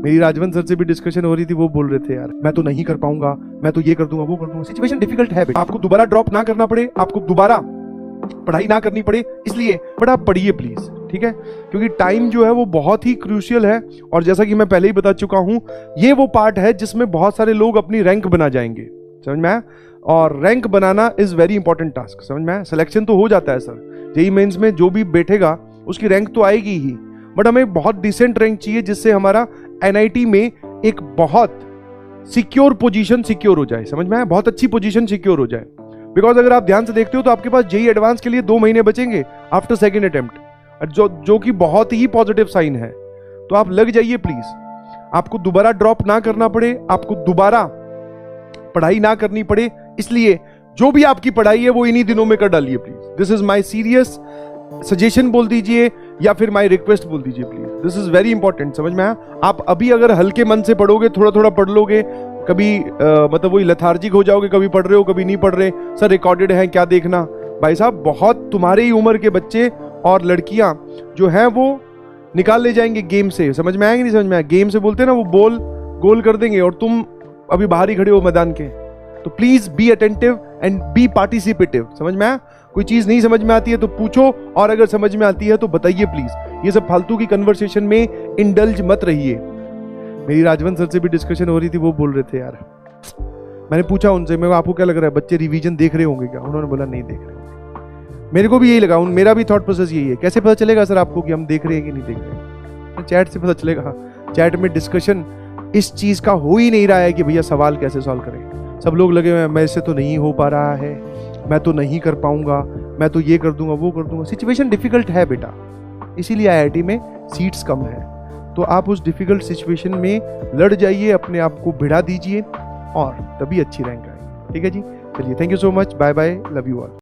मेरी राजवंत सर से भी डिस्कशन हो रही थी, वो बोल रहे थे यार मैं तो नहीं कर पाऊंगा, मैं तो ये कर दूंगा वो कर दूंगा। सिचुएशन डिफिकल्ट है बेटा, आपको दोबारा ड्रॉप ना करना पड़े, आपको दोबारा पढ़ाई ना करनी पड़े, इसलिए बट आप पढ़िए प्लीज, ठीक है, क्योंकि टाइम जो है वो बहुत ही क्रूशियल है। और जैसा कि मैं पहले ही बता चुका हूं, ये वो पार्ट है जिसमें बहुत सारे लोग अपनी रैंक बना जाएंगे, समझ में आया? और rank banana is very important task, समझ में आया? सिलेक्शन तो हो जाता है सर, जेईई मेंस में जो भी बैठेगा उसकी रैंक तो आएगी ही, बट हमें बहुत डिसेंट रैंक चाहिए जिससे हमारा एनआईटी में एक बहुत सिक्योर पोजीशन सिक्योर हो जाए, समझ में आया? बहुत अच्छी पोजीशन सिक्योर हो जाए। बिकॉज अगर आप ध्यान से देखते हो तो आपके पास जेईई एडवांस के लिए 2 महीने बचेंगे आफ्टर सेकेंड अटेम्प्ट, जो कि बहुत ही पॉजिटिव साइन है। तो आप लग जाइए प्लीज, आपको दोबारा ड्रॉप ना करना पड़े, आपको दोबारा पढ़ाई ना करनी पड़े, इसलिए जो भी आपकी पढ़ाई है वो इन्हीं दिनों में कर डालिए please. This is my serious suggestion बोल दीजिए या फिर माई रिक्वेस्ट बोल दीजिए please, this is very important, समझ में आया? आप अभी अगर हल्के मन से पढ़ोगे, थोड़ा थोड़ा पढ़ लोगे, कभी मतलब वही लेथार्जिक हो जाओगे, कभी पढ़ रहे हो कभी नहीं पढ़ रहे, सर रिकॉर्डेड है क्या देखना। भाई साहब बहुत तुम्हारे ही उम्र के बच्चे और लड़कियां जो हैं वो निकाल ले जाएंगे गेम से, समझ में आएंगे नहीं समझ में आया? गेम से बोलते हैं ना, वो बॉल गोल कर देंगे और तुम अभी बाहर ही खड़े हो मैदान के। तो please be attentive and be participative, समझ में आया? कोई चीज नहीं समझ में आती है तो पूछो, और अगर समझ में आती है तो बताइए प्लीज। ये सब फालतू की कन्वर्सेशन में इंडल्ज मत रहिए। मेरी राजवंत सर से भी डिस्कशन हो रही थी, वो बोल रहे थे यार, मैंने पूछा उनसे, मैं आपको क्या लग रहा है बच्चे रिवीजन देख रहे होंगे क्या? उन्होंने बोला नहीं देख रहे होंगे। मेरे को भी यही लगा, मेरा भी थॉट प्रोसेस यही है। कैसे पता चलेगा सर आपको कि हम देख रहे हैं कि नहीं देख रहे? चैट से पता चलेगा। चैट में डिस्कशन इस चीज का हो ही नहीं रहा है कि भैया सवाल कैसे सॉल्व करें। सब लोग लगे हुए हैं मैं से तो नहीं हो पा रहा है, मैं तो नहीं कर पाऊंगा, मैं तो ये कर दूंगा वो कर दूंगा। सिचुएशन डिफिकल्ट है बेटा, इसीलिए आईआईटी में सीट्स कम है। तो आप उस डिफिकल्ट सिचुएशन में लड़ जाइए, अपने आप को भिड़ा दीजिए और तभी अच्छी रैंक आएगी, ठीक है जी? चलिए, thank you so much, bye bye, love you all.